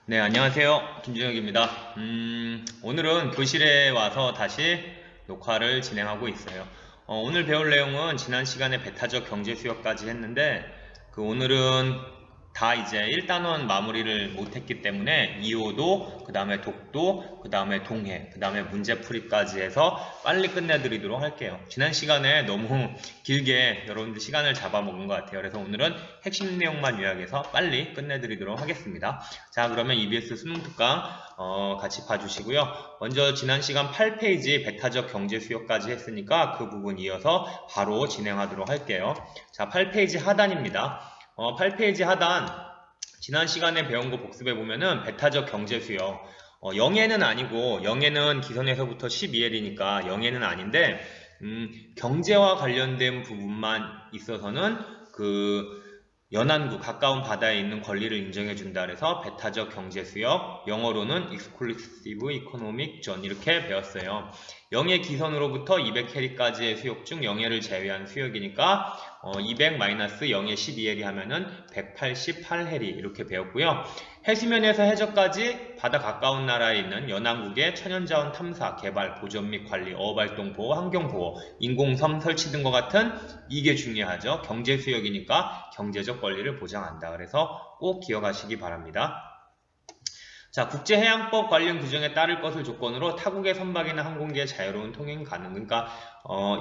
네, 안녕하세요. 김준혁입니다. 오늘은 교실에 와서 다시 녹화를 진행하고 있어요. 오늘 배울 내용은 지난 시간에 배타적 경제 수업까지 했는데, 오늘은 다 이제 1단원 마무리를 못했기 때문에 2호도, 그 다음에 독도, 그 다음에 동해, 그 다음에 문제풀이까지 해서 빨리 끝내드리도록 할게요. 지난 시간에 너무 길게 여러분들 시간을 잡아먹은 것 같아요. 그래서 오늘은 핵심 내용만 요약해서 빨리 끝내드리도록 하겠습니다. 자, 그러면 EBS 수능 특강 같이 봐주시고요. 먼저 지난 시간 8페이지 배타적 경제 수요까지 했으니까 그 부분 이어서 바로 진행하도록 할게요. 자, 8페이지 하단입니다. 8페이지 하단 지난 시간에 배운 거 복습해 보면은 배타적 경제 수요 0에는 아니고 0에는 기선에서부터 12L이니까 0에는 아닌데 경제와 관련된 부분만 있어서는 연안구 가까운 바다에 있는 권리를 인정해 준다 그래서 배타적 경제 수역, 영어로는 Exclusive Economic Zone 이렇게 배웠어요. 0의 기선으로부터 200캐리까지의 수역 중 0회를 제외한 수역이니까 200-0의 12해리 하면은 188해리 이렇게 배웠고요. 해수면에서 해저까지 바다 가까운 나라에 있는 연안국의 천연자원 탐사, 개발, 보존 및 관리, 어업활동 보호, 환경보호, 인공섬 설치 등과 같은 이게 중요하죠. 경제수역이니까 경제적 권리를 보장한다. 그래서 꼭 기억하시기 바랍니다. 자, 국제해양법 관련 규정에 따를 것을 조건으로 타국의 선박이나 항공기의 자유로운 통행 가능. 그러니까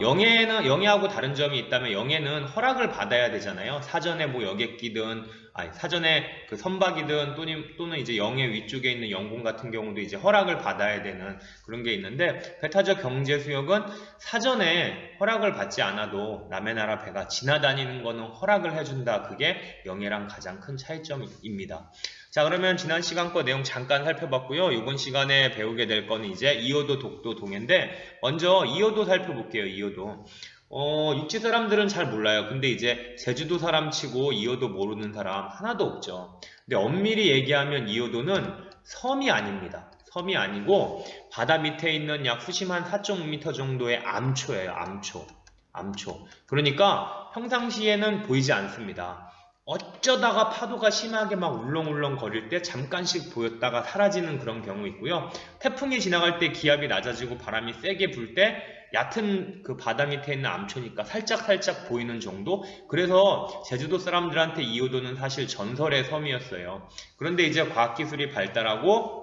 영해하고 다른 점이 있다면 영해는 허락을 받아야 되잖아요. 사전에 뭐 여객기든 사전에 그 선박이든 또는 이제 영해 위쪽에 있는 영공 같은 경우도 이제 허락을 받아야 되는 그런 게 있는데 배타적 경제 수역은 사전에 허락을 받지 않아도 남의 나라 배가 지나다니는 거는 허락을 해준다. 그게 영해랑 가장 큰 차이점입니다. 자, 그러면 지난 시간 거 내용 잠깐 살펴봤고요. 이번 시간에 배우게 될 거는 이제 이호도, 독도, 동해인데 먼저 이호도 살펴볼게요. 이호도. 육지 사람들은 잘 몰라요. 근데 이제 제주도 사람 치고 이호도 모르는 사람 하나도 없죠. 근데 엄밀히 얘기하면 이호도는 섬이 아닙니다. 섬이 아니고 바다 밑에 있는 약 수심 한 4.5m 정도의 암초예요. 암초. 그러니까 평상시에는 보이지 않습니다. 어쩌다가 파도가 심하게 막 울렁울렁 거릴 때 잠깐씩 보였다가 사라지는 그런 경우 있고요. 태풍이 지나갈 때 기압이 낮아지고 바람이 세게 불 때 얕은 그 바다 밑에 있는 암초니까 살짝살짝 보이는 정도? 그래서 제주도 사람들한테 이호도는 사실 전설의 섬이었어요. 그런데 이제 과학기술이 발달하고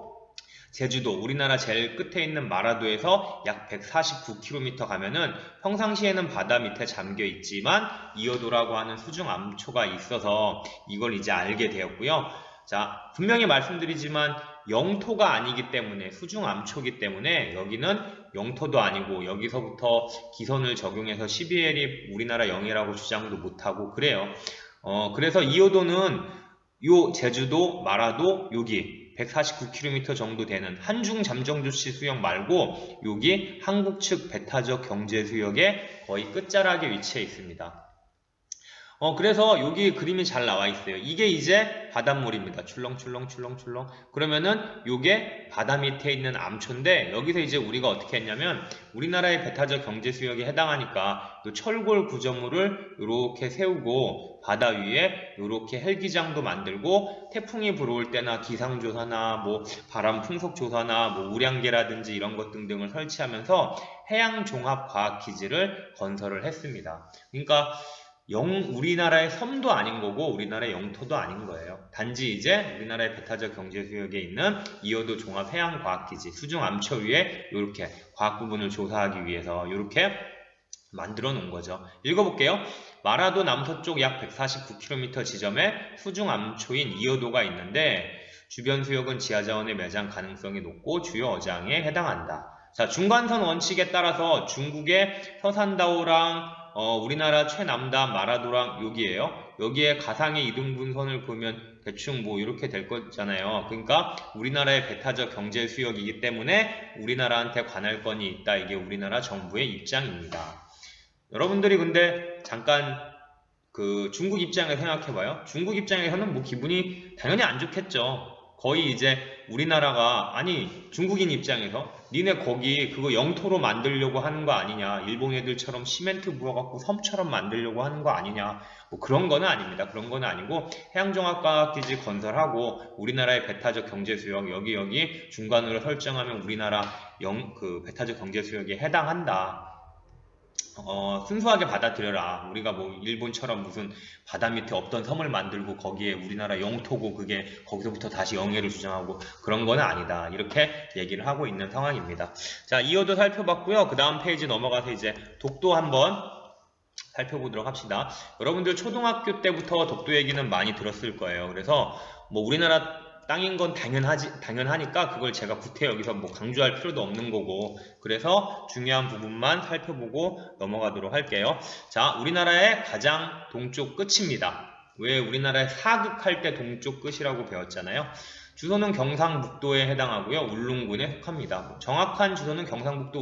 제주도, 우리나라 제일 끝에 있는 마라도에서 약 149km 가면은 평상시에는 바다 밑에 잠겨 있지만 이어도라고 하는 수중 암초가 있어서 이걸 이제 알게 되었고요. 자, 분명히 말씀드리지만 영토가 아니기 때문에 수중 암초기 때문에 여기는 영토도 아니고 여기서부터 기선을 적용해서 12L이 우리나라 영해라고 주장도 못하고 그래요. 그래서 이어도는 요 제주도, 마라도 여기 149km 정도 되는 한중 잠정조치 수역 말고 여기 한국 측 배타적 경제 수역의 거의 끝자락에 위치해 있습니다. 그래서 여기 그림이 잘 나와 있어요. 이게 이제 바닷물입니다. 출렁출렁. 그러면은 요게 바다 밑에 있는 암초인데 여기서 이제 우리가 어떻게 했냐면 우리나라의 배타적 경제 수역에 해당하니까 요 철골 구조물을 이렇게 세우고 바다 위에 이렇게 헬기장도 만들고 태풍이 불어올 때나 기상조사나 뭐 바람 풍속 조사나 뭐 우량계라든지 이런 것 등등을 설치하면서 해양종합과학기지를 건설을 했습니다. 그러니까 우리나라의 섬도 아닌 거고 우리나라의 영토도 아닌 거예요. 단지 이제 우리나라의 배타적 경제수역에 있는 이호도 종합해양과학기지 수중 암초 위에 이렇게 과학 부분을 조사하기 위해서 이렇게 만들어 놓은 거죠. 읽어볼게요. 마라도 남서쪽 약 149km 지점에 수중 암초인 이호도가 있는데 주변 수역은 지하자원의 매장 가능성이 높고 주요 어장에 해당한다. 자, 중간선 원칙에 따라서 중국의 서산다오랑 우리나라 최남단 마라도랑 여기에요. 여기에 가상의 이등분선을 보면 대충 뭐 이렇게 될 거잖아요. 그러니까 우리나라의 배타적 경제 수역이기 때문에 우리나라한테 관할권이 있다. 이게 우리나라 정부의 입장입니다. 여러분들이 근데 잠깐 중국 입장을 생각해봐요. 중국 입장에서는 뭐 기분이 당연히 안 좋겠죠. 거의 이제 우리나라가 중국인 입장에서 니네 거기 그거 영토로 만들려고 하는 거 아니냐, 일본 애들처럼 시멘트 부어갖고 섬처럼 만들려고 하는 거 아니냐, 뭐 그런 거는 아닙니다. 그런 거는 아니고 해양종합과학기지 건설하고 우리나라의 배타적 경제수역 여기 중간으로 설정하면 우리나라 그 배타적 경제수역에 해당한다. 순수하게 받아들여라. 우리가 뭐 일본처럼 무슨 바다 밑에 없던 섬을 만들고 거기에 우리나라 영토고 그게 거기서부터 다시 영해를 주장하고 그런 건 아니다. 이렇게 얘기를 하고 있는 상황입니다. 자, 이어도 살펴봤고요. 그 다음 페이지 넘어가서 이제 독도 한번 살펴보도록 합시다. 여러분들 초등학교 때부터 독도 얘기는 많이 들었을 거예요. 그래서 뭐 우리나라 땅인 건 당연하니까 그걸 제가 구태 여기서 뭐 강조할 필요도 없는 거고, 그래서 중요한 부분만 살펴보고 넘어가도록 할게요. 자, 우리나라의 가장 동쪽 끝입니다. 왜 우리나라의 사극할 때 동쪽 끝이라고 배웠잖아요. 주소는 경상북도에 해당하고요. 울릉군에 속합니다. 정확한 주소는 경상북도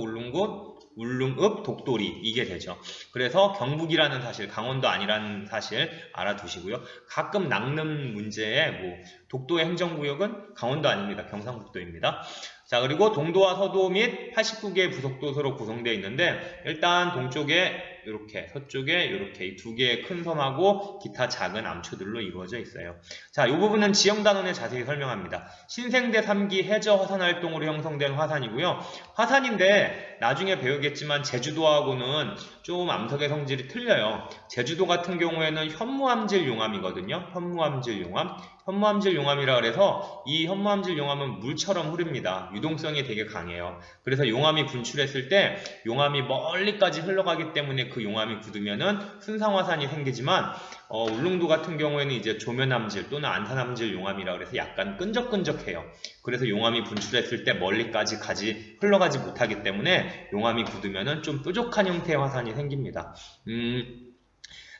울릉읍 독도리 이게 되죠. 그래서 경북이라는 사실, 강원도 아니라는 사실 알아두시고요. 가끔 낚는 문제에 뭐 독도의 행정구역은 강원도 아닙니다. 경상북도입니다. 자, 그리고 동도와 서도 및 89개의 부속도서로 구성되어 있는데 일단 동쪽에 이렇게, 서쪽에 이렇게 이 두 개의 큰 섬하고 기타 작은 암초들로 이루어져 있어요. 자, 이 부분은 지형단원에 자세히 설명합니다. 신생대 3기 해저 화산 활동으로 형성된 화산이고요. 화산인데 나중에 배우겠지만 제주도하고는 좀 암석의 성질이 틀려요. 제주도 같은 경우에는 현무암질 용암이거든요. 현무암질 용암. 현무암질 용암이라 그래서 이 현무암질 용암은 물처럼 흐릅니다. 유동성이 되게 강해요. 그래서 용암이 분출했을 때 용암이 멀리까지 흘러가기 때문에 그 용암이 굳으면은 순상화산이 생기지만 울릉도 같은 경우에는 이제 조면암질 또는 안산암질 용암이라 그래서 약간 끈적끈적해요. 그래서 용암이 분출했을 때 멀리까지 흘러가지 못하기 때문에 용암이 굳으면은 좀 뾰족한 형태의 화산이 생깁니다.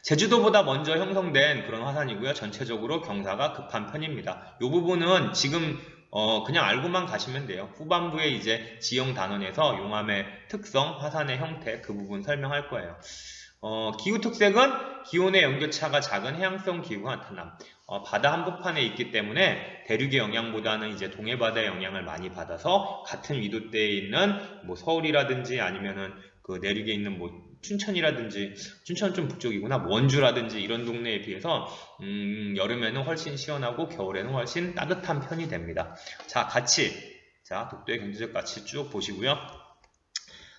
제주도보다 먼저 형성된 그런 화산이고요. 전체적으로 경사가 급한 편입니다. 이 부분은 지금 그냥 알고만 가시면 돼요. 후반부에 이제 지형 단원에서 용암의 특성, 화산의 형태 그 부분 설명할 거예요. 기후 특색은 기온의 연교차가 작은 해양성 기후가 나타남. 바다 한복판에 있기 때문에 대륙의 영향보다는 이제 동해바다의 영향을 많이 받아서 같은 위도대에 있는 뭐 서울이라든지 아니면은 그 내륙에 있는 뭐 춘천이라든지, 춘천은 좀 북쪽이구나, 원주라든지 이런 동네에 비해서 여름에는 훨씬 시원하고 겨울에는 훨씬 따뜻한 편이 됩니다. 자, 가치. 자, 독도의 경제적 가치 쭉 보시고요.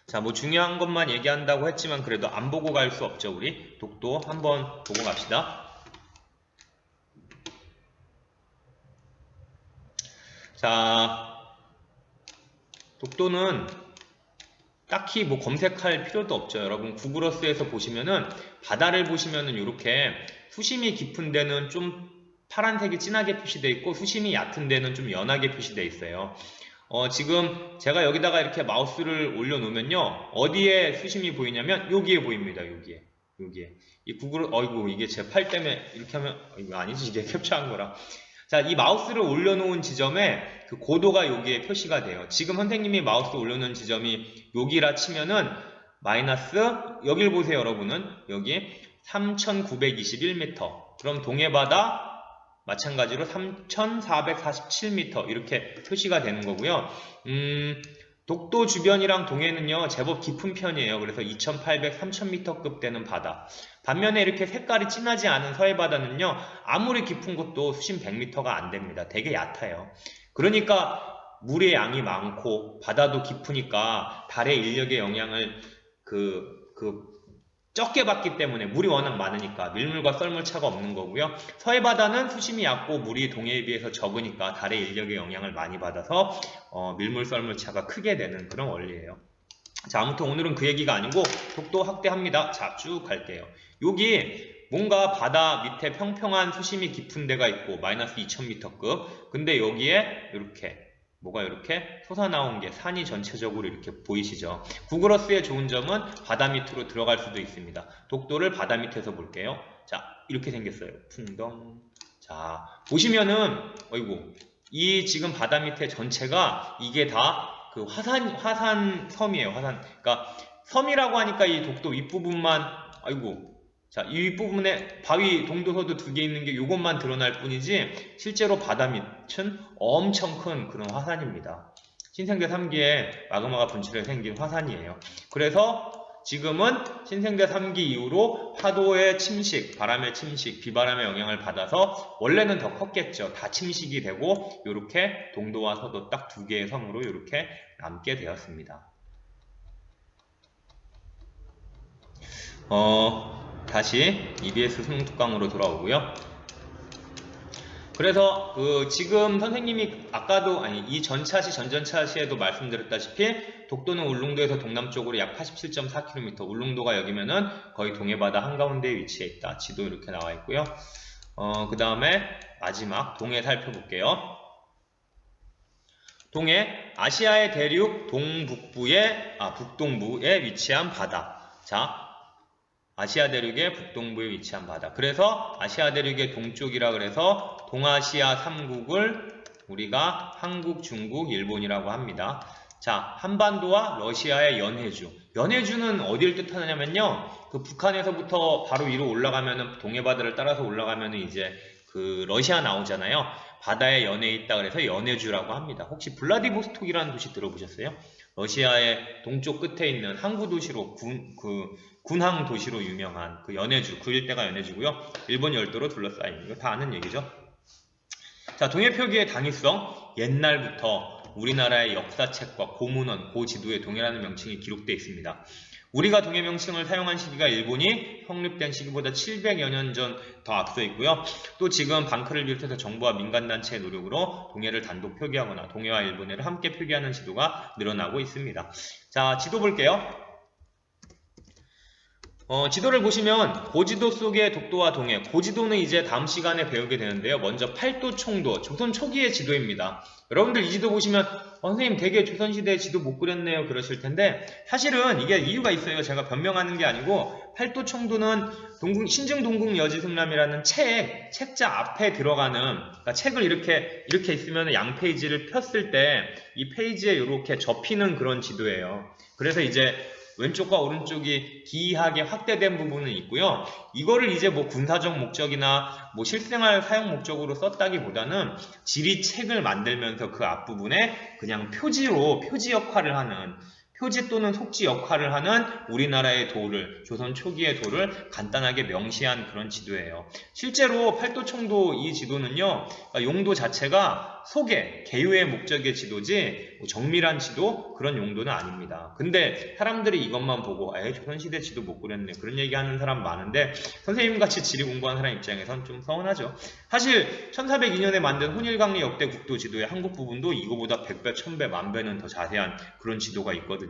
자, 뭐 중요한 것만 얘기한다고 했지만 그래도 안 보고 갈 수 없죠. 우리 독도 한번 보고 갑시다. 자, 독도는 딱히 뭐 검색할 필요도 없죠. 여러분 구글어스에서 보시면은 바다를 보시면은 이렇게 수심이 깊은 데는 좀 파란색이 진하게 표시되어 있고 수심이 얕은 데는 좀 연하게 표시되어 있어요. 지금 제가 여기다가 이렇게 마우스를 올려놓으면요, 어디에 수심이 보이냐면 여기에 보입니다. 여기에 이 구글, 어이구 이게 제 팔 때문에 이렇게 하면 이거 아니지, 이게 캡처한 거라. 자, 이 마우스를 올려놓은 지점에 그 고도가 여기에 표시가 돼요. 지금 선생님이 마우스 올려놓은 지점이 여기라 치면은 마이너스, 여길 보세요. 여러분은 여기 3921m. 그럼 동해바다 마찬가지로 3447m 이렇게 표시가 되는 거고요. 독도 주변이랑 동해는요 제법 깊은 편이에요. 그래서 2800, 3000m급 되는 바다. 반면에 이렇게 색깔이 진하지 않은 서해바다는요 아무리 깊은 곳도 수심 100m가 안 됩니다. 되게 얕아요. 그러니까 물의 양이 많고 바다도 깊으니까 달의 인력의 영향을 적게 받기 때문에, 물이 워낙 많으니까 밀물과 썰물 차가 없는 거고요. 서해바다는 수심이 얕고 물이 동해에 비해서 적으니까 달의 인력의 영향을 많이 받아서 밀물 썰물 차가 크게 되는 그런 원리예요. 자, 아무튼 오늘은 그 얘기가 아니고 독도 확대합니다. 자, 쭉 갈게요. 여기 뭔가 바다 밑에 평평한 수심이 깊은 데가 있고 마이너스 2000m급, 근데 여기에 이렇게 뭐가 이렇게 솟아나온 게 산이 전체적으로 이렇게 보이시죠? 구글어스의 좋은 점은 바다 밑으로 들어갈 수도 있습니다. 독도를 바다 밑에서 볼게요. 자, 이렇게 생겼어요. 풍덩. 자, 보시면은 어이구, 이 지금 바다 밑에 전체가 이게 다 그 화산 섬이에요. 화산. 그러니까 섬이라고 하니까 이 독도 윗부분만, 아이고, 자, 이 윗부분에 바위, 동도서도 두 개 있는 게 이것만 드러날 뿐이지 실제로 바다 밑은 엄청 큰 그런 화산입니다. 신생대 3기에 마그마가 분출해 생긴 화산이에요. 그래서 지금은 신생대 3기 이후로 파도의 침식, 바람의 침식, 비바람의 영향을 받아서 원래는 더 컸겠죠. 다 침식이 되고 이렇게 동도와 서도 딱 두 개의 섬으로 이렇게 남게 되었습니다. 다시 EBS 수능 특강으로 돌아오고요. 그래서 지금 선생님이 아까도 이 전차시 전전차시에도 말씀드렸다시피 독도는 울릉도에서 동남쪽으로 약 87.4km, 울릉도가 여기면은 거의 동해바다 한가운데에 위치해 있다. 지도 이렇게 나와 있고요. 그 다음에 마지막 동해 살펴볼게요. 동해 아시아의 대륙 북동부에 위치한 바다. 자, 아시아 대륙의 북동부에 위치한 바다. 그래서 아시아 대륙의 동쪽이라 그래서 동아시아 3국을 우리가 한국, 중국, 일본이라고 합니다. 자, 한반도와 러시아의 연해주. 연해주는 어디를 뜻하느냐면요. 그 북한에서부터 바로 위로 올라가면은 동해바다를 따라서 올라가면은 이제 그 러시아 나오잖아요. 바다에 연해에 있다 그래서 연해주라고 합니다. 혹시 블라디보스톡이라는 도시 들어보셨어요? 러시아의 동쪽 끝에 있는 항구 도시로 군항 도시로 유명한 그 연해주, 그 일대가 연해주고요. 일본 열도로 둘러싸인 이거 다 아는 얘기죠. 자, 동해 표기의 당위성 옛날부터 우리나라의 역사책과 고문원, 고지도에 동해라는 명칭이 기록되어 있습니다. 우리가 동해 명칭을 사용한 시기가 일본이 성립된 시기보다 700여 년 전 더 앞서 있고요. 또 지금 방크를 비롯해서 정부와 민간단체의 노력으로 동해를 단독 표기하거나 동해와 일본해를 함께 표기하는 지도가 늘어나고 있습니다. 자, 지도 볼게요. 지도를 보시면 고지도 속의 독도와 동해, 고지도는 이제 다음 시간에 배우게 되는데요. 먼저 팔도 총도, 조선 초기의 지도입니다. 여러분들 이 지도 보시면 선생님 되게 조선시대 지도 못 그렸네요 그러실 텐데 사실은 이게 이유가 있어요. 제가 변명하는 게 아니고 팔도 총도는 신증동궁여지승람이라는 책자 앞에 들어가는 그러니까 책을 이렇게 있으면 양 페이지를 폈을 때 이 페이지에 이렇게 접히는 그런 지도예요. 그래서 이제 왼쪽과 오른쪽이 기이하게 확대된 부분은 있고요. 이거를 이제 뭐 군사적 목적이나 뭐 실생활 사용 목적으로 썼다기보다는 지리책을 만들면서 그 앞부분에 그냥 표지 역할을 하는 표지 또는 속지 역할을 하는 우리나라의 도를, 조선 초기의 도를 간단하게 명시한 그런 지도예요. 실제로 팔도총도 이 지도는요, 용도 자체가 소개, 개요의 목적의 지도지 정밀한 지도 그런 용도는 아닙니다. 근데 사람들이 이것만 보고 조선시대 지도 못 그렸네 그런 얘기하는 사람 많은데 선생님같이 지리 공부한 사람 입장에선 좀 서운하죠. 사실 1402년에 만든 혼일강리 역대 국도 지도의 한국 부분도 이거보다 100배, 1000배, 만배는 더 자세한 그런 지도가 있거든요.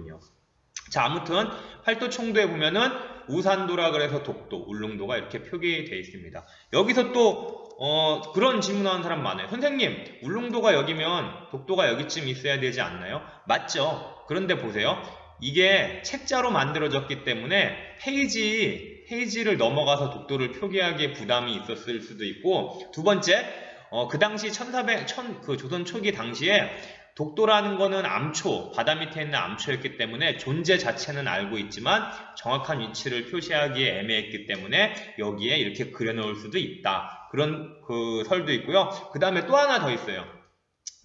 자, 아무튼 팔도총도에 보면은 우산도라 그래서 독도, 울릉도가 이렇게 표기되어 있습니다. 여기서 또 그런 질문하는 사람 많아요. 선생님, 울릉도가 여기면 독도가 여기쯤 있어야 되지 않나요? 맞죠? 그런데 보세요. 이게 책자로 만들어졌기 때문에 페이지를 넘어가서 독도를 표기하기에 부담이 있었을 수도 있고, 두 번째, 그 당시 조선 초기 당시에 독도라는 거는 암초, 바다 밑에 있는 암초였기 때문에 존재 자체는 알고 있지만 정확한 위치를 표시하기에 애매했기 때문에 여기에 이렇게 그려놓을 수도 있다. 그런 그 설도 있고요. 그 다음에 또 하나 더 있어요.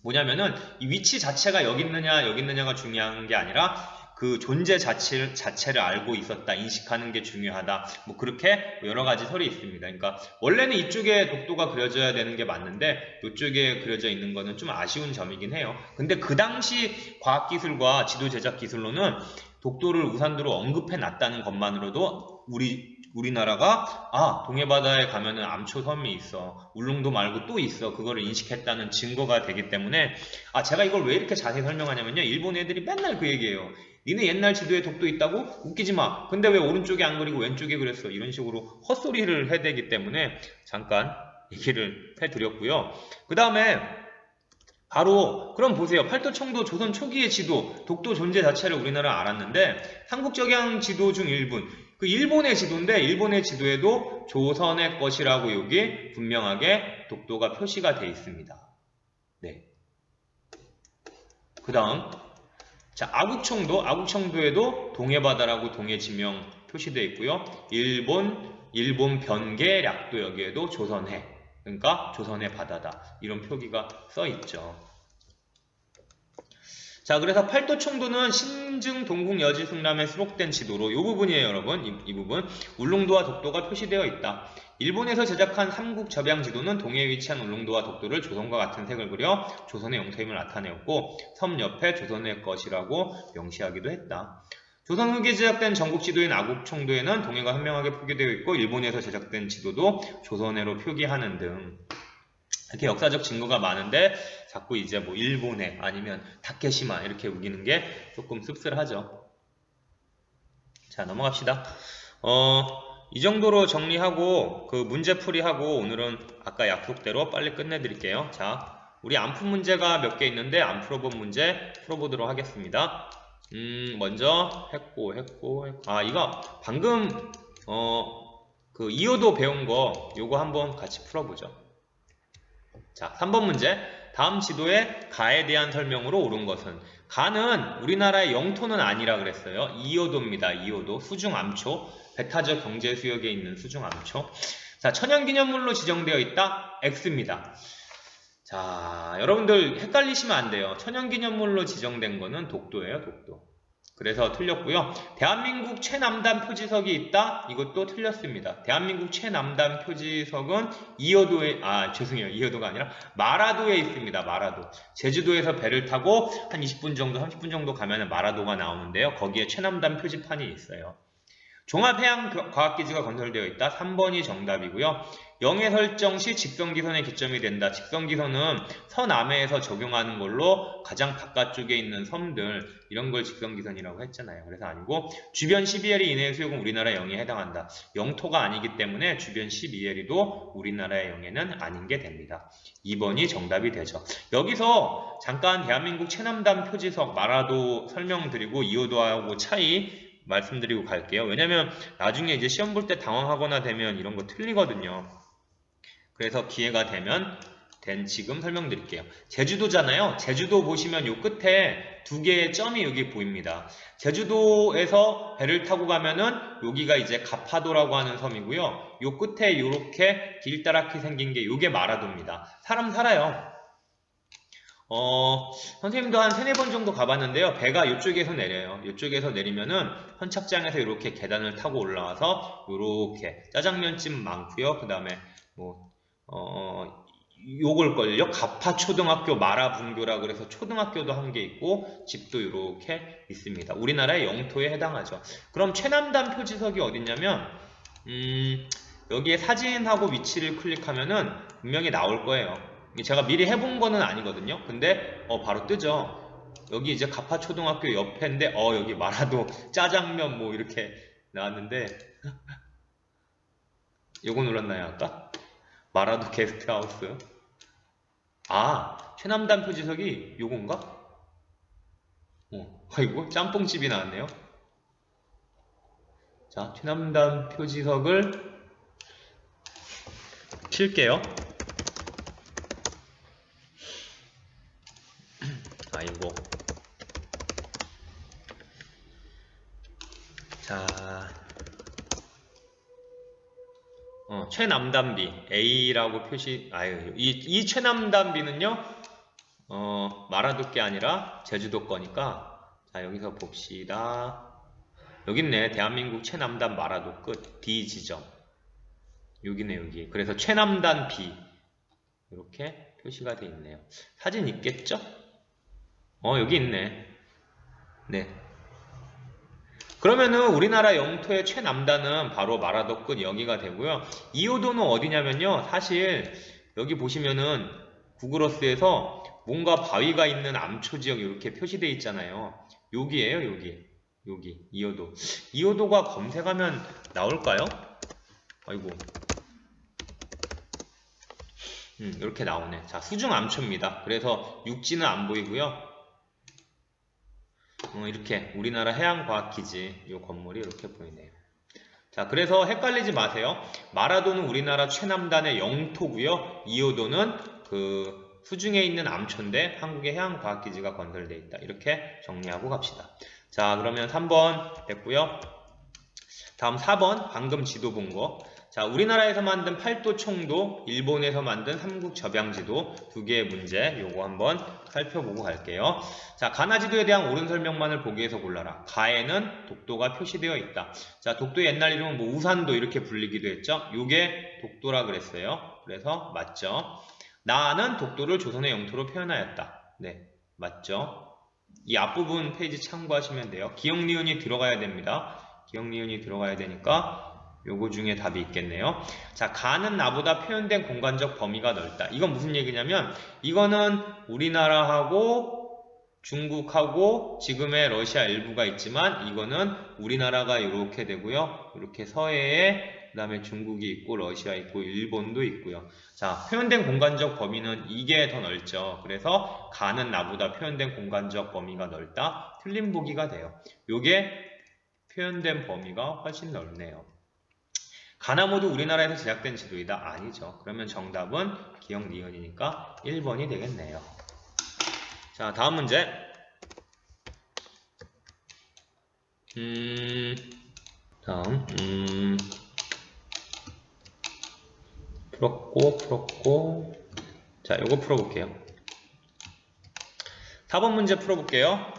뭐냐면은 이 위치 자체가 여기 있느냐가 중요한 게 아니라 그 존재 자체를 알고 있었다, 인식하는 게 중요하다. 뭐 그렇게 여러 가지 설이 있습니다. 그러니까 원래는 이쪽에 독도가 그려져야 되는 게 맞는데 이쪽에 그려져 있는 거는 좀 아쉬운 점이긴 해요. 근데 그 당시 과학기술과 지도 제작 기술로는 독도를 우산도로 언급해 놨다는 것만으로도 우리나라가 동해바다에 가면은 암초섬이 있어, 울릉도 말고 또 있어, 그거를 인식했다는 증거가 되기 때문에 제가 이걸 왜 이렇게 자세히 설명하냐면요, 일본 애들이 맨날 그 얘기예요. 니네 옛날 지도에 독도 있다고? 웃기지마. 근데 왜 오른쪽에 안 그리고 왼쪽에 그랬어? 이런 식으로 헛소리를 해대기 때문에 잠깐 얘기를 해드렸고요. 그 다음에 바로 그럼 보세요. 팔도총도 조선 초기의 지도, 독도 존재 자체를 우리나라 알았는데 삼국적양 지도 중 일본, 그 일본의 지도인데 일본의 지도에도 조선의 것이라고 여기 분명하게 독도가 표시가 되어 있습니다. 네. 그 다음 자, 아국청도에도 동해바다라고 동해 지명 표시되어 있고요. 일본 변계략도 여기에도 조선해, 그러니까 조선의 바다다 이런 표기가 써 있죠. 자, 그래서 팔도총도는 신증 동국 여지승람에 수록된 지도로 이 부분이에요, 여러분. 이 부분. 울릉도와 독도가 표시되어 있다. 일본에서 제작한 삼국 접양 지도는 동해에 위치한 울릉도와 독도를 조선과 같은 색을 그려 조선의 영토임을 나타내었고 섬 옆에 조선의 것이라고 명시하기도 했다. 조선 후기에 제작된 전국 지도인 아국총도에는 동해가 현명하게 표기되어 있고 일본에서 제작된 지도도 조선해로 표기하는 등 이렇게 역사적 증거가 많은데 자꾸 이제 뭐 일본해 아니면 다케시마 이렇게 우기는 게 조금 씁쓸하죠. 자, 넘어갑시다. 이 정도로 정리하고 그 문제풀이하고 오늘은 아까 약속대로 빨리 끝내드릴게요. 자, 우리 안 푼 문제가 몇 개 있는데 안 풀어본 문제 풀어보도록 하겠습니다. 먼저 했고 이거 방금 그 이어도 배운 거 요거 한번 같이 풀어보죠. 자, 3번 문제. 다음 지도에 가에 대한 설명으로 옳은 것은? 가는 우리나라의 영토는 아니라 그랬어요. 이어도입니다. 이어도. 수중암초. 배타적 경제수역에 있는 수중암초. 자, 천연기념물로 지정되어 있다? X입니다. 자, 여러분들 헷갈리시면 안 돼요. 천연기념물로 지정된 거는 독도예요. 독도. 그래서 틀렸고요. 대한민국 최남단 표지석이 있다? 이것도 틀렸습니다. 대한민국 최남단 표지석은 이어도에, 죄송해요. 이어도가 아니라 마라도에 있습니다. 마라도. 제주도에서 배를 타고 한 20분 정도, 30분 정도 가면 마라도가 나오는데요. 거기에 최남단 표지판이 있어요. 종합해양과학기지가 건설되어 있다. 3번이 정답이고요. 영해 설정 시 직선기선의 기점이 된다. 직선기선은 서남해에서 적용하는 걸로 가장 바깥쪽에 있는 섬들 이런 걸 직선기선이라고 했잖아요. 그래서 아니고 주변 12해리 이내의 수역은 우리나라 영해에 해당한다. 영토가 아니기 때문에 주변 12해리도 우리나라의 영해는 아닌 게 됩니다. 2번이 정답이 되죠. 여기서 잠깐 대한민국 최남단 표지석 마라도 설명드리고 이호도하고 차이 말씀드리고 갈게요. 왜냐면 나중에 이제 시험 볼 때 당황하거나 되면 이런 거 틀리거든요. 그래서 기회가 되면 지금 설명드릴게요. 제주도잖아요. 제주도 보시면 요 끝에 두 개의 점이 여기 보입니다. 제주도에서 배를 타고 가면은 여기가 이제 가파도라고 하는 섬이고요. 요 끝에 요렇게 길다랗게 생긴 게 요게 마라도입니다. 사람 살아요. 선생님도 한 3-4번 정도 가봤는데요. 배가 이쪽에서 내려요. 이쪽에서 내리면은 선착장에서 이렇게 계단을 타고 올라와서 이렇게 짜장면집 많고요. 그 다음에 요걸걸요. 가파초등학교 마라분교라 그래서 초등학교도 한 개 있고 집도 이렇게 있습니다. 우리나라의 영토에 해당하죠. 그럼 최남단 표지석이 어딨냐면 여기에 사진하고 위치를 클릭하면은 분명히 나올 거예요. 제가 미리 해본 거는 아니거든요. 근데 바로 뜨죠. 여기 이제 가파초등학교 옆인데 여기 마라도 짜장면 뭐 이렇게 나왔는데 요거 눌렀나요 아까? 마라도 게스트하우스. 최남단 표지석이 요건가? 아이고 짬뽕집이 나왔네요. 자, 최남단 표지석을 칠게요. 아이고. 자, 최남단비 A라고 표시. 이 최남단비는요, 마라도 게 아니라 제주도 거니까. 자, 여기서 봅시다. 여기 있네. 대한민국 최남단 마라도 끝 D 지점. 여기네 여기. 그래서 최남단 B 이렇게 표시가 돼 있네요. 사진 있겠죠? 여기 있네. 네. 그러면은 우리나라 영토의 최남단은 바로 마라도 끝 여기가 되고요. 이호도는 어디냐면요. 사실 여기 보시면은 구글어스에서 뭔가 바위가 있는 암초 지역 이렇게 표시되어 있잖아요. 여기에요, 여기. 여기 이호도. 이호도가 검색하면 나올까요? 아이고. 이렇게 나오네. 자, 수중암초입니다. 그래서 육지는 안 보이고요. 이렇게 우리나라 해양과학기지 이 건물이 이렇게 보이네요. 자, 그래서 헷갈리지 마세요. 마라도는 우리나라 최남단의 영토고요. 이호도는 그 수중에 있는 암초인데 한국의 해양과학기지가 건설되어 있다. 이렇게 정리하고 갑시다. 자, 그러면 3번 됐고요. 다음 4번 방금 지도 본 거. 자, 우리나라에서 만든 팔도 총도, 일본에서 만든 삼국 접양지도 두 개의 문제 요거 한번 살펴보고 갈게요. 자, 가나지도에 대한 옳은 설명만을 보기에서 골라라. 가에는 독도가 표시되어 있다. 자, 독도의 옛날 이름은 뭐 우산도 이렇게 불리기도 했죠. 요게 독도라 그랬어요. 그래서 맞죠. 나는 독도를 조선의 영토로 표현하였다. 네, 맞죠. 이 앞부분 페이지 참고하시면 돼요. 기역 니은이 들어가야 됩니다. 기역 니은이 들어가야 되니까 요거 중에 답이 있겠네요. 자, 가는 나보다 표현된 공간적 범위가 넓다. 이건 무슨 얘기냐면 이거는 우리나라하고 중국하고 지금의 러시아 일부가 있지만 이거는 우리나라가 이렇게 되고요. 이렇게 서해에 그 다음에 중국이 있고 러시아 있고 일본도 있고요. 자, 표현된 공간적 범위는 이게 더 넓죠. 그래서 가는 나보다 표현된 공간적 범위가 넓다. 틀린 보기가 돼요. 요게 표현된 범위가 훨씬 넓네요. 가나 모두 우리나라에서 제작된 지도이다. 아니죠. 그러면 정답은 기역 니은이니까 1번이 되겠네요. 자, 다음 문제. 풀었고. 자, 요거 풀어볼게요. 4번 문제 풀어볼게요.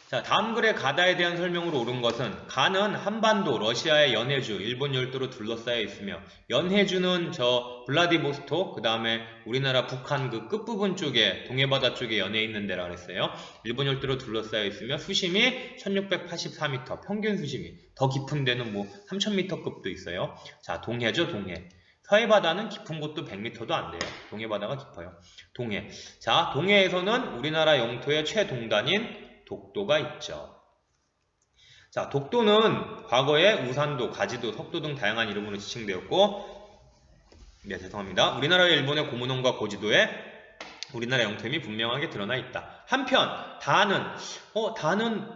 자, 다음 글의 가다에 대한 설명으로 옳은 것은 가는 한반도, 러시아의 연해주, 일본 열도로 둘러싸여 있으며 연해주는 저 블라디보스토크, 그 다음에 우리나라 북한 그 끝부분 쪽에 동해바다 쪽에 연해 있는 데라 그랬어요. 일본 열도로 둘러싸여 있으며 수심이 1684m, 평균 수심이 더 깊은 데는 뭐 3000m급도 있어요. 자, 동해죠, 동해. 서해바다는 깊은 곳도 100m도 안 돼요. 동해바다가 깊어요. 동해. 자, 동해에서는 우리나라 영토의 최동단인 독도가 있죠. 자, 독도는 과거에 우산도, 가지도, 석도 등 다양한 이름으로 지칭되었고, 네, 죄송합니다. 우리나라와 일본의 고문원과 고지도에 우리나라 영토임이 분명하게 드러나 있다. 한편 다는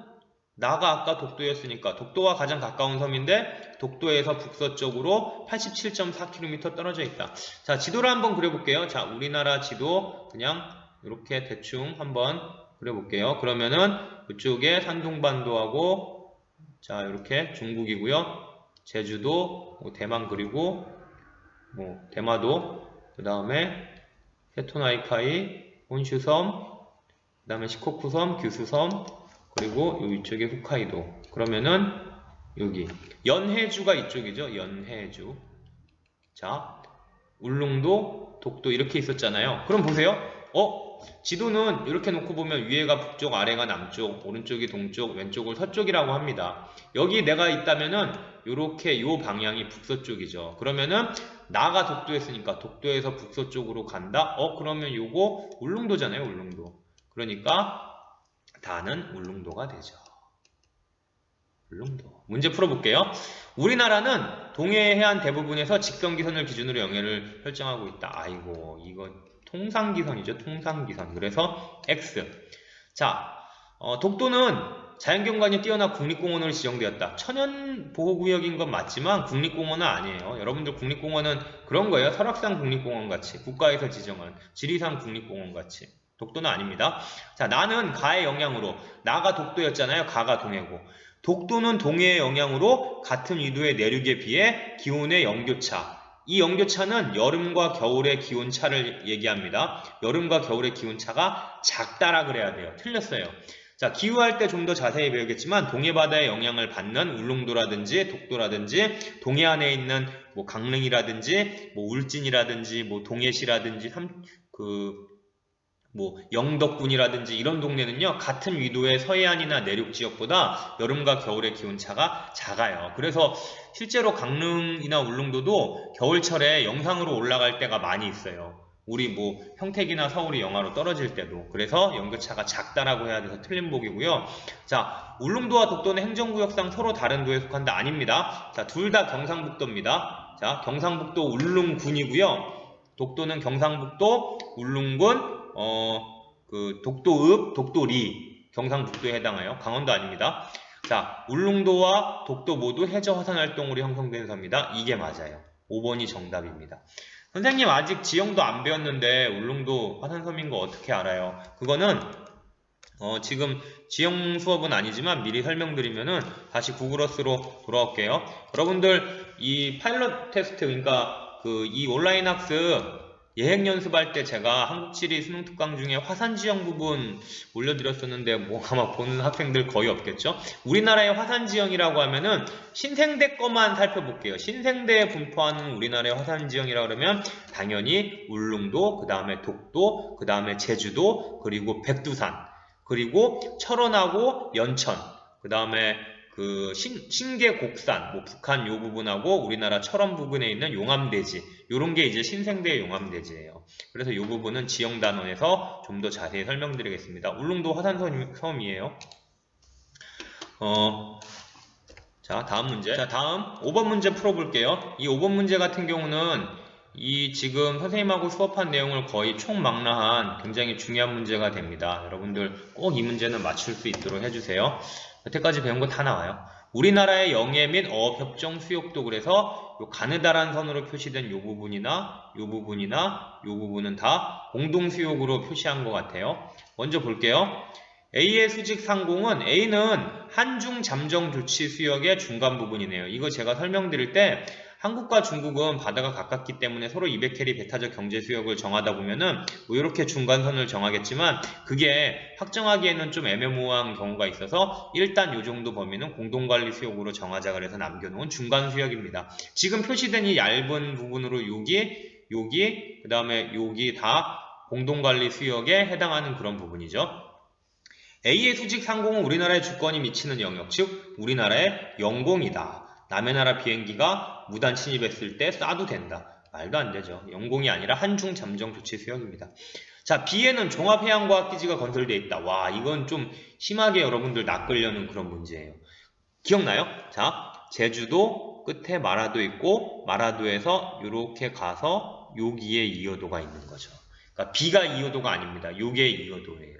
나가 아까 독도였으니까 독도와 가장 가까운 섬인데 독도에서 북서쪽으로 87.4km 떨어져 있다. 자, 지도를 한번 그려볼게요. 자, 우리나라 지도 그냥 이렇게 대충 한번 그려볼게요. 그러면은 이쪽에 산둥반도하고 자, 이렇게 중국이고요. 제주도, 대만 그리고 대마도, 그 다음에 세토나이카이, 혼슈섬, 그 다음에 시코쿠섬, 규슈섬, 그리고 이쪽에 홋카이도. 그러면은 여기 연해주가 이쪽이죠. 연해주. 자, 울릉도, 독도 이렇게 있었잖아요. 그럼 보세요. 지도는 이렇게 놓고 보면 위에가 북쪽, 아래가 남쪽, 오른쪽이 동쪽, 왼쪽을 서쪽이라고 합니다. 여기 내가 있다면은 요렇게 요 방향이 북서쪽이죠. 그러면은 나가 독도였으니까 독도에서 북서쪽으로 간다? 그러면 요거 울릉도잖아요, 울릉도. 그러니까 다는 울릉도가 되죠. 울릉도. 문제 풀어볼게요. 우리나라는 동해 해안 대부분에서 직선기선을 기준으로 영해를 설정하고 있다. 아이고, 이거 통상기선이죠. 통상기선. 그래서 X. 자, 독도는 자연경관이 뛰어난 국립공원으로 지정되었다. 천연보호구역인 건 맞지만 국립공원은 아니에요. 여러분들 국립공원은 그런 거예요. 설악산 국립공원 같이. 국가에서 지정한 지리산 국립공원 같이. 독도는 아닙니다. 자, 나는 가의 영향으로. 나가 독도였잖아요. 가가 동해고. 독도는 동해의 영향으로 같은 위도의 내륙에 비해 기온의 영교차. 이 영교차는 여름과 겨울의 기온차를 얘기합니다. 여름과 겨울의 기온차가 작다라 그래야 돼요. 틀렸어요. 자, 기후할 때 좀 더 자세히 배우겠지만 동해바다의 영향을 받는 울릉도라든지 독도라든지 동해안에 있는 뭐 강릉이라든지 뭐 울진이라든지 뭐 동해시라든지 영덕군이라든지 이런 동네는요, 같은 위도의 서해안이나 내륙 지역보다 여름과 겨울의 기온차가 작아요. 그래서 실제로 강릉이나 울릉도도 겨울철에 영상으로 올라갈 때가 많이 있어요. 우리 평택이나 서울이 영하로 떨어질 때도. 그래서 연교차가 작다라고 해야 돼서 틀린 보기고요. 자, 울릉도와 독도는 행정구역상 서로 다른 도에 속한다? 아닙니다. 자, 둘 다 경상북도입니다. 자, 경상북도 울릉군이고요. 독도는 경상북도 울릉군 독도읍, 독도리, 경상북도에 해당하여 강원도 아닙니다. 자, 울릉도와 독도 모두 해저 화산 활동으로 형성된 섬이다. 이게 맞아요. 5번이 정답입니다. 선생님 아직 지형도 안 배웠는데 울릉도 화산섬인 거 어떻게 알아요? 그거는 지금 지형 수업은 아니지만 미리 설명드리면은 다시 구글어스로 돌아올게요. 여러분들 이 파일럿 테스트, 그러니까 이 온라인 학습 예행 연습할 때 제가 한국지리 수능 특강 중에 화산 지형 부분 올려드렸었는데 뭐 아마 보는 학생들 거의 없겠죠? 우리나라의 화산 지형이라고 하면은 신생대 거만 살펴볼게요. 신생대에 분포하는 우리나라의 화산 지형이라 그러면 당연히 울릉도, 그 다음에 독도, 그 다음에 제주도, 그리고 백두산, 그리고 철원하고 연천, 그 다음에 신계 곡산, 뭐 북한 요 부분하고 우리나라 철원 부근에 있는 용암대지, 요런 게 이제 신생대의 용암대지예요. 그래서 요 부분은 지형단원에서 좀 더 자세히 설명드리겠습니다. 울릉도 화산섬이에요. 자, 다음 문제. 자, 다음 5번 문제 풀어볼게요. 이 5번 문제 같은 경우는 이 지금 선생님하고 수업한 내용을 거의 총망라한 굉장히 중요한 문제가 됩니다. 여러분들 꼭 이 문제는 맞출 수 있도록 해주세요. 여태까지 배운 거 다 나와요. 우리나라의 영해 및 어업협정 수역도, 그래서 요 가느다란 선으로 표시된 요 부분이나 요 부분이나 요 부분은 다 공동수역으로 표시한 것 같아요. 먼저 볼게요. A의 수직 상공은, A는 한중 잠정 조치 수역의 중간 부분이네요. 이거 제가 설명드릴 때 한국과 중국은 바다가 가깝기 때문에 서로 200캐리 배타적 경제 수역을 정하다 보면은 뭐 이렇게 중간선을 정하겠지만 그게 확정하기에는 좀 애매모호한 경우가 있어서 일단 요 정도 범위는 공동관리 수역으로 정하자 그래서 남겨놓은 중간 수역입니다. 지금 표시된 이 얇은 부분으로 여기, 그 다음에 여기 다 공동관리 수역에 해당하는 그런 부분이죠. A의 수직 상공은 우리나라의 주권이 미치는 영역, 즉 우리나라의 영공이다. 남의 나라 비행기가 무단 침입했을 때 쏴도 된다. 말도 안 되죠. 영공이 아니라 한중 잠정 조치 수역입니다. 자, B에는 종합해양과학기지가 건설되어 있다. 와, 이건 좀 심하게 여러분들 낚으려는 그런 문제예요. 기억나요? 자, 제주도 끝에 마라도 있고 마라도에서 이렇게 가서 여기에 2호도가 있는 거죠. 그러니까 B가 2호도가 아닙니다. 요게 2호도예요.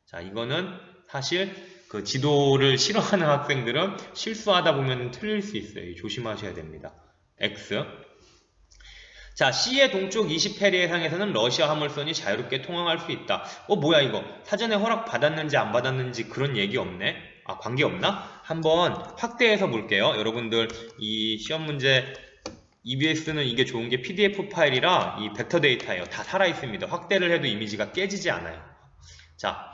자, 이거는 사실 그 지도를 싫어하는 학생들은 실수하다 보면 틀릴 수 있어요. 조심하셔야 됩니다. X. 자, C의 동쪽 20해리 해상에서는 러시아 화물선이 자유롭게 통항할 수 있다. 뭐야 이거? 사전에 허락 받았는지 안 받았는지 그런 얘기 없네? 아, 관계 없나? 한번 확대해서 볼게요. 여러분들 이 시험 문제 EBS는 이게 좋은 게 PDF 파일이라 이 벡터 데이터예요. 다 살아있습니다. 확대를 해도 이미지가 깨지지 않아요. 자,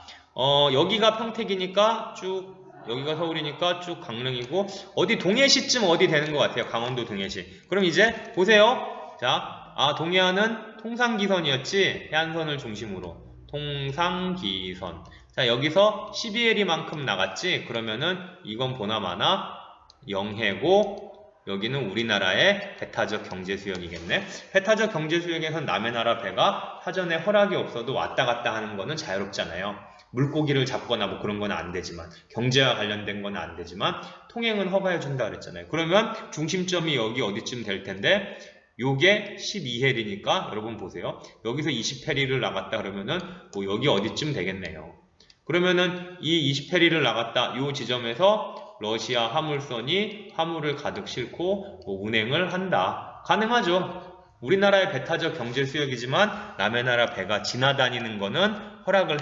여기가 평택이니까 쭉, 여기가 서울이니까 쭉 강릉이고, 어디 동해시쯤 어디 되는 것 같아요. 강원도 동해시. 그럼 이제 보세요. 자, 동해안은 통상기선이었지. 해안선을 중심으로. 통상기선. 자, 여기서 12해리만큼 나갔지. 그러면은 이건 보나마나 영해고, 여기는 우리나라의 배타적 경제수역이겠네. 배타적 경제수역에선 남의 나라 배가 사전에 허락이 없어도 왔다 갔다 하는 거는 자유롭잖아요. 물고기를 잡거나 뭐 그런 건 안 되지만, 경제와 관련된 건 안 되지만 통행은 허가해준다 그랬잖아요. 그러면 중심점이 여기 어디쯤 될 텐데, 요게 12해리니까 여러분 보세요. 여기서 20해리를 나갔다 그러면은 뭐 여기 어디쯤 되겠네요. 그러면은 이 20해리를 나갔다 요 지점에서 러시아 화물선이 화물을 가득 싣고 뭐 운행을 한다. 가능하죠. 우리나라의 배타적 경제수역이지만 남의 나라 배가 지나다니는 거는 허락을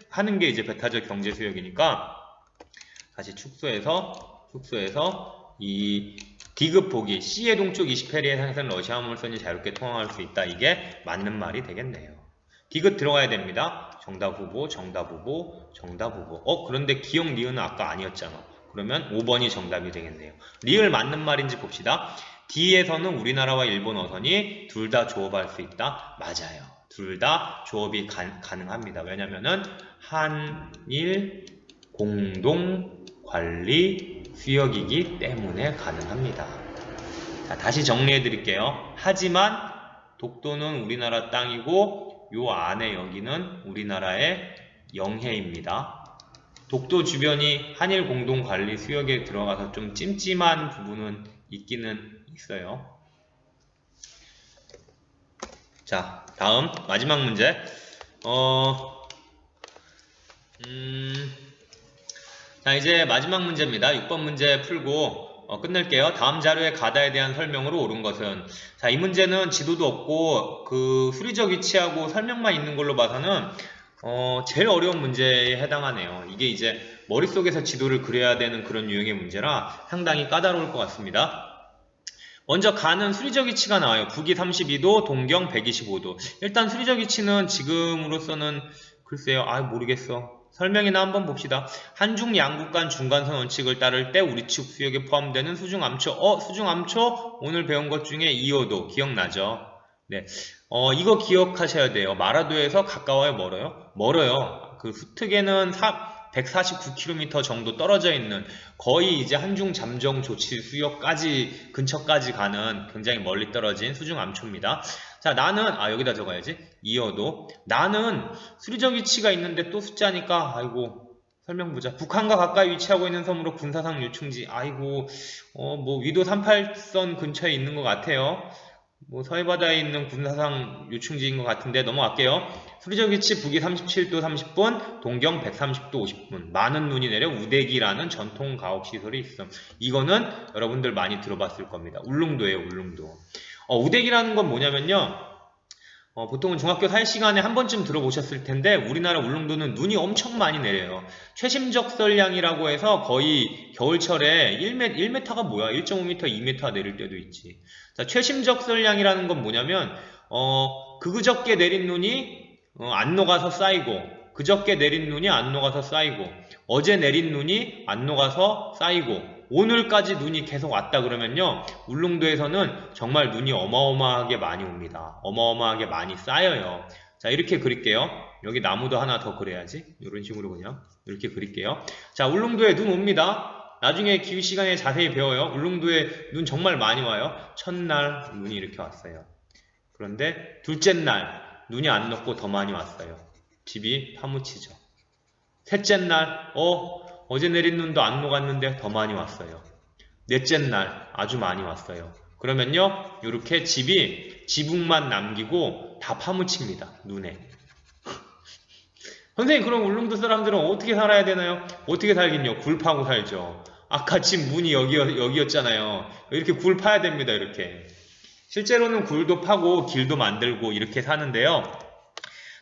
하는 게 이제 배타적 경제수역이니까 다시 축소해서 이 D급 보기 C의 동쪽 20해리 해상에서는 러시아 화물선이 자유롭게 통항할 수 있다. 이게 맞는 말이 되겠네요. D급 들어가야 됩니다. 정답 후보. 그런데 기억 리을은 아까 아니었잖아. 그러면 5번이 정답이 되겠네요. 리을 맞는 말인지 봅시다. D에서는 우리나라와 일본 어선이 둘 다 조업할 수 있다. 맞아요. 둘 다 조업이 가능합니다. 왜냐면은 한일 공동 관리 수역이기 때문에 가능합니다. 자, 다시 정리해 드릴게요. 하지만 독도는 우리나라 땅이고 요 안에 여기는 우리나라의 영해입니다. 독도 주변이 한일 공동 관리 수역에 들어가서 좀 찜찜한 부분은 있기는 있어요. 자, 다음 마지막 문제. 자, 이제 마지막 문제입니다. 6번 문제 풀고 끝낼게요. 다음 자료의 가다에 대한 설명으로 옳은 것은, 자, 이 문제는 지도도 없고 그 수리적 위치하고 설명만 있는 걸로 봐서는 제일 어려운 문제에 해당하네요. 이게 이제 머릿속에서 지도를 그려야 되는 그런 유형의 문제라 상당히 까다로울 것 같습니다. 먼저 가는 수리적 위치가 나와요. 북위 32도, 동경 125도. 일단 수리적 위치는 지금으로서는 글쎄요, 모르겠어. 설명이나 한번 봅시다. 한중 양국 간 중간선 원칙을 따를 때 우리 측 수역에 포함되는 수중암초. 수중암초 오늘 배운 것 중에 2호도 기억나죠? 네. 이거 기억하셔야 돼요. 마라도에서 가까워요, 멀어요? 멀어요. 그 수특에는 149km 정도 떨어져 있는 거의 이제 한중 잠정 조치 수역까지 근처까지 가는 굉장히 멀리 떨어진 수중 암초입니다. 자, 나는 여기다 적어야지. 이어도 나는 수리적 위치가 있는데 또 숫자니까 설명 보자. 북한과 가까이 위치하고 있는 섬으로 군사상 요충지. 뭐 위도 38선 근처에 있는 것 같아요. 뭐 서해바다에 있는 군사상 요충지인 것 같은데 넘어갈게요. 수리적 위치 북위 37도 30분, 동경 130도 50분. 많은 눈이 내려 우대기라는 전통 가옥 시설이 있음. 이거는 여러분들 많이 들어봤을 겁니다. 울릉도예요, 울릉도. 우대기라는 건 뭐냐면요. 보통은 중학교 사회 시간에 한 번쯤 들어보셨을 텐데 우리나라 울릉도는 눈이 엄청 많이 내려요. 최심적설량이라고 해서 거의 겨울철에 1m가 뭐야? 1.5m, 2m 내릴 때도 있지. 자, 최심적설량이라는 건 뭐냐면 그저께 내린 눈이 안 녹아서 쌓이고, 그저께 내린 눈이 안 녹아서 쌓이고, 어제 내린 눈이 안 녹아서 쌓이고, 오늘까지 눈이 계속 왔다 그러면요, 울릉도에서는 정말 눈이 어마어마하게 많이 옵니다. 어마어마하게 많이 쌓여요. 자, 이렇게 그릴게요. 여기 나무도 하나 더 그려야지. 이런 식으로 그냥 이렇게 그릴게요. 자, 울릉도에 눈 옵니다. 나중에 기후 시간에 자세히 배워요. 울릉도에 눈 정말 많이 와요. 첫날 눈이 이렇게 왔어요. 그런데 둘째 날 눈이 안 녹고 더 많이 왔어요. 집이 파묻히죠. 셋째 날 어제 내린 눈도 안 녹았는데 더 많이 왔어요. 넷째 날 아주 많이 왔어요. 그러면요, 이렇게 집이 지붕만 남기고 다 파묻힙니다. 눈에. 선생님, 그럼 울릉도 사람들은 어떻게 살아야 되나요? 어떻게 살긴요? 굴 파고 살죠. 아까 집 문이 여기였잖아요. 이렇게 굴 파야 됩니다. 이렇게. 실제로는 굴도 파고 길도 만들고 이렇게 사는데요.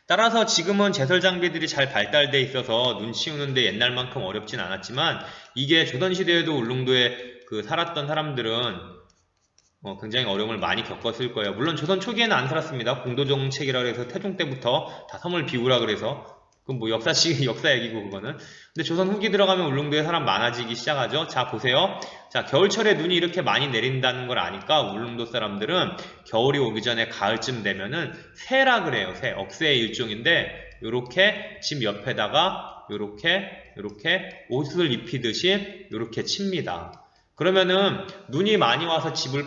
따라서 지금은 제설 장비들이 잘 발달돼 있어서 눈 치우는데 옛날만큼 어렵진 않았지만, 이게 조선시대에도 울릉도에 살았던 사람들은 굉장히 어려움을 많이 겪었을 거예요. 물론 조선 초기에는 안 살았습니다. 공도정책이라 해서 태종 때부터 다 섬을 비우라 그래서, 그건 뭐 역사 얘기고 그거는. 근데 조선 후기 들어가면 울릉도에 사람 많아지기 시작하죠. 자, 보세요. 자, 겨울철에 눈이 이렇게 많이 내린다는 걸 아니까 울릉도 사람들은 겨울이 오기 전에 가을쯤 되면은 새라 그래요. 새, 억새의 일종인데, 요렇게 집 옆에다가 요렇게 옷을 입히듯이 요렇게 칩니다. 그러면은 눈이 많이 와서 집을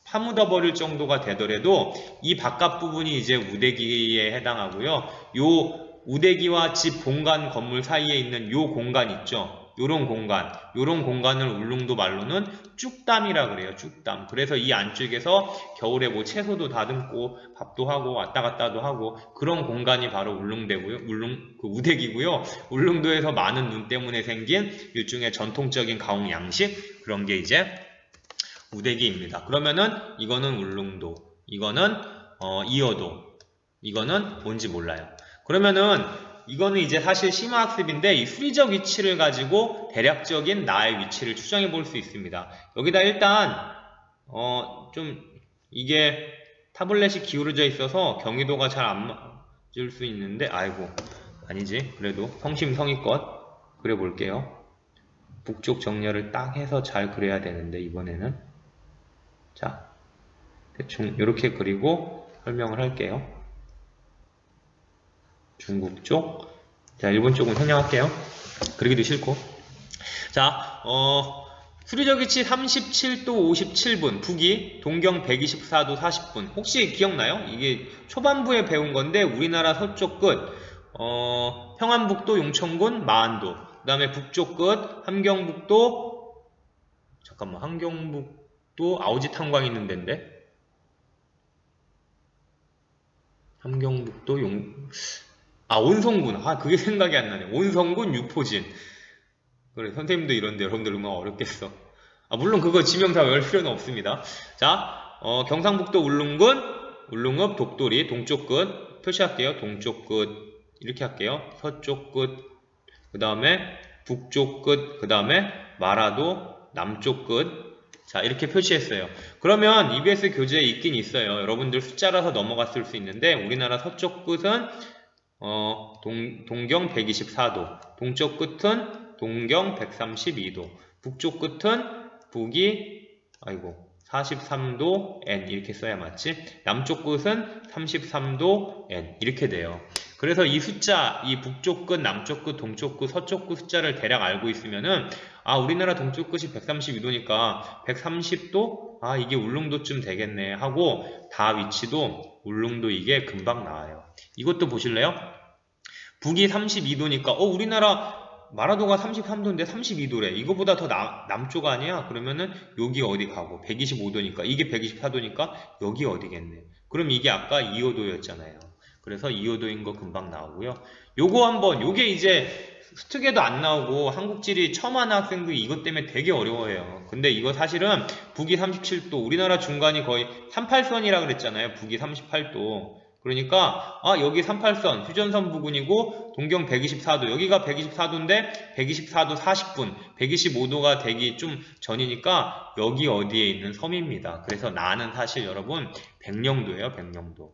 파묻어버릴 정도가 되더라도 이 바깥 부분이 이제 우대기에 해당하고요. 요 우대기와 집 본관 건물 사이에 있는 요 공간 있죠. 요런 공간을 울릉도 말로는 쭉담이라 그래요. 쭉담. 그래서 이 안쪽에서 겨울에 뭐 채소도 다듬고 밥도 하고 왔다 갔다도 하고 그런 공간이 바로 우대기고요. 울릉도에서 많은 눈 때문에 생긴 일종의 전통적인 가옥 양식, 그런 게 이제 우대기입니다. 그러면은 이거는 울릉도, 이거는 이어도, 이거는 뭔지 몰라요. 그러면은 이거는 이제 사실 심화학습인데 이 수리적 위치를 가지고 대략적인 나의 위치를 추정해 볼 수 있습니다. 여기다 일단 좀 이게 타블렛이 기울어져 있어서 경위도가 잘 안 맞을 수 있는데, 아니지. 그래도 성심성의껏 그려볼게요. 북쪽 정렬을 딱 해서 잘 그려야 되는데 이번에는. 자, 대충 이렇게 그리고 설명을 할게요. 중국 쪽, 자, 일본 쪽은 생략할게요. 그리기도 싫고. 자, 수리적 위치 37도 57분, 북위, 동경 124도 40분. 혹시 기억나요? 이게 초반부에 배운 건데 우리나라 서쪽 끝, 평안북도 용천군 마안도, 그 다음에 북쪽 끝 함경북도, 함경북도 아오지탄광 있는 데인데, 함경북도 온성군. 그게 생각이 안 나네. 온성군 유포진. 그래, 선생님도 이런데 여러분들 얼마나 어렵겠어. 물론 그거 지명다 외울 필요는 없습니다. 자, 경상북도 울릉군, 울릉읍, 독도리, 동쪽 끝 표시할게요. 동쪽 끝, 이렇게 할게요. 서쪽 끝, 그 다음에 북쪽 끝, 그 다음에 마라도 남쪽 끝. 자, 이렇게 표시했어요. 그러면 EBS 교재에 있긴 있어요. 여러분들 숫자라서 넘어갔을 수 있는데 우리나라 서쪽 끝은 동경 124도, 동쪽 끝은 동경 132도, 북쪽 끝은 북이 43도 N 이렇게 써야 맞지? 남쪽 끝은 33도 N 이렇게 돼요. 그래서 이 숫자, 이 북쪽 끝, 남쪽 끝, 동쪽 끝, 서쪽 끝 숫자를 대략 알고 있으면은 우리나라 동쪽 끝이 132도니까 130도? 이게 울릉도쯤 되겠네 하고 다 위치도 울릉도 이게 금방 나와요. 이것도 보실래요? 북이 32도니까 우리나라 마라도가 33도인데 32도래. 이거보다 더 남쪽 아니야? 그러면은 여기 어디 가고 125도니까 이게 124도니까 여기 어디겠네. 그럼 이게 아까 2호도였잖아요. 그래서 2호도인 거 금방 나오고요. 요거 한번 요게 이제 수특에도 안 나오고 한국지리 처음 하는 학생들이 이것 때문에 되게 어려워해요. 근데 이거 사실은 북이 37도, 우리나라 중간이 거의 38선이라 그랬잖아요. 북이 38도. 그러니까 여기 38선 휴전선 부근이고 동경 124도 여기가 124도인데 124도 40분 125도가 되기 좀 전이니까 여기 어디에 있는 섬입니다. 그래서 나는 사실 여러분 백령도예요. 백령도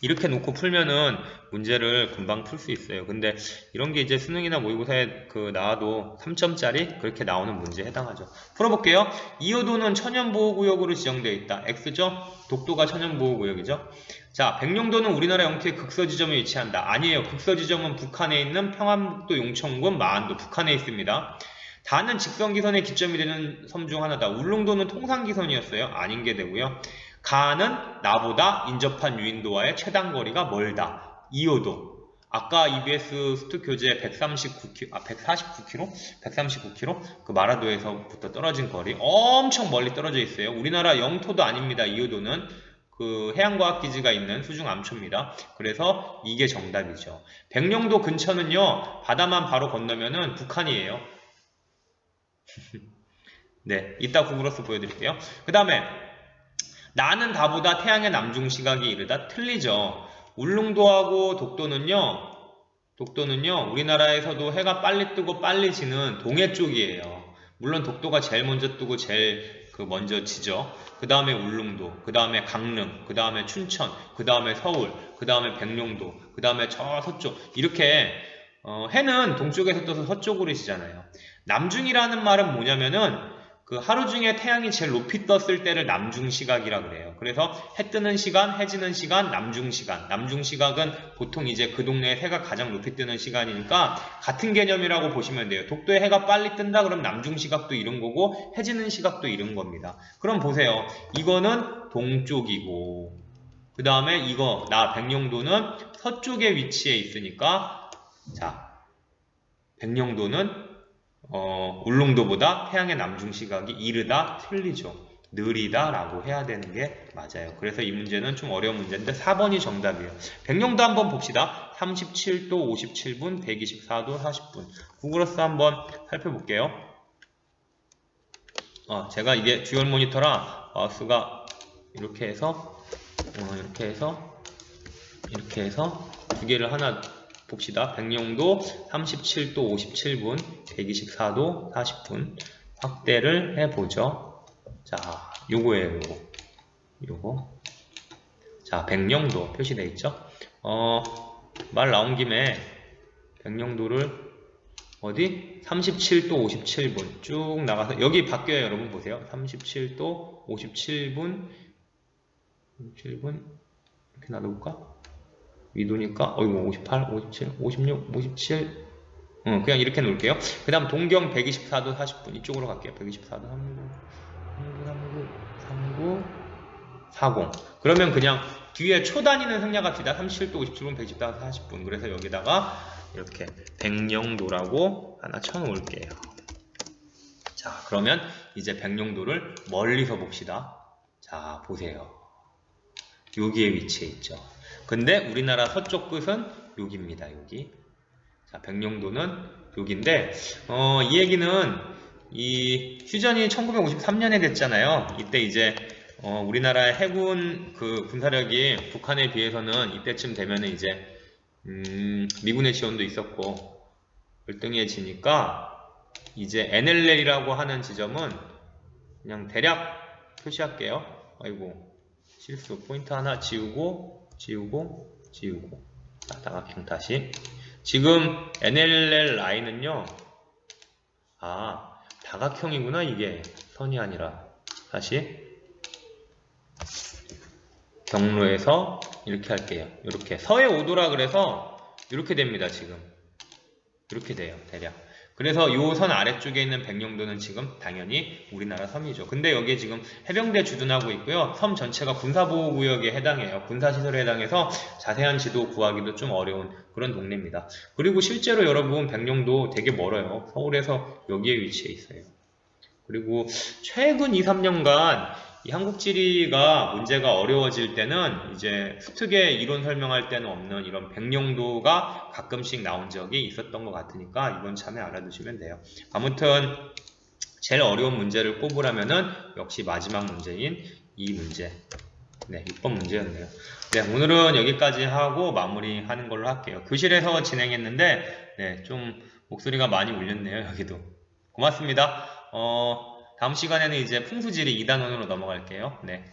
이렇게 놓고 풀면은 문제를 금방 풀 수 있어요. 근데 이런 게 이제 수능이나 모의고사에 나와도 3점짜리 그렇게 나오는 문제에 해당하죠. 풀어볼게요. 2호도는 천연보호구역으로 지정되어 있다. X죠? 독도가 천연보호구역이죠. 자, 백령도는 우리나라 영토의 극서지점에 위치한다. 아니에요. 극서지점은 북한에 있는 평안북도 용천군 마안도 북한에 있습니다. 다는 직선기선의 기점이 되는 섬 중 하나다. 울릉도는 통상기선이었어요. 아닌 게 되고요. 가는 나보다 인접한 유인도와의 최단거리가 멀다. 2호도. 아까 EBS 수특 교재 149km? 그 마라도에서부터 떨어진 거리 엄청 멀리 떨어져 있어요. 우리나라 영토도 아닙니다. 2호도는 해양과학기지가 있는 수중 암초입니다. 그래서 이게 정답이죠. 백령도 근처는요, 바다만 바로 건너면은 북한이에요. 네, 이따 구글어스 보여드릴게요. 그 다음에 나는 다보다 태양의 남중 시각이 이르다. 틀리죠. 울릉도하고 독도는요 우리나라에서도 해가 빨리 뜨고 빨리 지는 동해 쪽이에요. 물론 독도가 제일 먼저 뜨고 제일 먼저 지죠. 그 다음에 울릉도, 그 다음에 강릉, 그 다음에 춘천, 그 다음에 서울, 그 다음에 백령도, 그 다음에 저 서쪽 이렇게 해는 동쪽에서 떠서 서쪽으로 지잖아요. 남중이라는 말은 뭐냐면은 하루 중에 태양이 제일 높이 떴을 때를 남중시각이라 그래요. 그래서 해 뜨는 시간, 해 지는 시간, 남중시간. 남중시각은 보통 이제 그 동네에 해가 가장 높이 뜨는 시간이니까 같은 개념이라고 보시면 돼요. 독도에 해가 빨리 뜬다 그럼 남중시각도 이런 거고 해 지는 시각도 이런 겁니다. 그럼 보세요. 이거는 동쪽이고 그 다음에 이거 백령도는 서쪽에 위치해 있으니까 자, 백령도는 울릉도보다 태양의 남중시각이 이르다, 틀리죠. 느리다 라고 해야 되는 게 맞아요. 그래서 이 문제는 좀 어려운 문제인데 4번이 정답이에요. 백령도 한번 봅시다. 37도 57분, 124도 40분. 구글어스 한번 살펴볼게요. 제가 이게 듀얼 모니터라 마우스가 이렇게 해서 이렇게 해서 두 개를 하나 봅시다. 백령도 37도 57분, 124도 40분 확대를 해보죠. 자, 요거예요. 요거. 자, 백령도 표시되어 있죠. 말 나온 김에 백령도를 어디? 37도 57분 쭉 나가서 여기 바뀌어요. 여러분 보세요. 37도 57분 이렇게 놔둘까? 위도니까 58, 57, 56, 57 그냥 이렇게 놓을게요. 그 다음 동경 124도 40분 이쪽으로 갈게요. 124도 39, 40 그러면 그냥 뒤에 초 단위는 생략합시다. 37도 57분 124도 40분 그래서 여기다가 이렇게 백령도라고 하나 쳐놓을게요. 자, 그러면 이제 백령도를 멀리서 봅시다. 자, 보세요. 여기에 위치해 있죠. 근데 우리나라 서쪽 끝은 여기입니다. 여기. 자, 백령도는 여기인데 이 얘기는 이 휴전이 1953년에 됐잖아요. 이때 이제 우리나라의 해군 그 군사력이 북한에 비해서는 이때쯤 되면은 이제 미군의 지원도 있었고 열등해지니까 이제 NLL이라고 하는 지점은 그냥 대략 표시할게요. 아이고 실수 포인트 하나 지우고 자, 다각형 다시. 지금 NLL 라인은요, 다각형이구나. 이게 선이 아니라. 다시 경로에서 이렇게 할게요. 이렇게 서해 5도라 그래서 이렇게 됩니다. 지금 이렇게 돼요. 대략. 그래서 이 선 아래쪽에 있는 백령도는 지금 당연히 우리나라 섬이죠. 근데 여기에 지금 해병대 주둔하고 있고요. 섬 전체가 군사보호구역에 해당해요. 군사시설에 해당해서 자세한 지도 구하기도 좀 어려운 그런 동네입니다. 그리고 실제로 여러분 백령도 되게 멀어요. 서울에서 여기에 위치해 있어요. 그리고 최근 2, 3년간 이 한국지리가 문제가 어려워질 때는 이제 수특의 이론 설명할 때는 없는 이런 백령도가 가끔씩 나온 적이 있었던 것 같으니까 이건 참에 알아두시면 돼요. 아무튼 제일 어려운 문제를 꼽으라면은 역시 마지막 문제인 이 문제. 네, 6번 문제였네요. 네, 오늘은 여기까지 하고 마무리하는 걸로 할게요. 교실에서 진행했는데 네, 좀 목소리가 많이 울렸네요. 여기도. 고맙습니다. 다음 시간에는 이제 풍수지리 2단원으로 넘어갈게요. 네.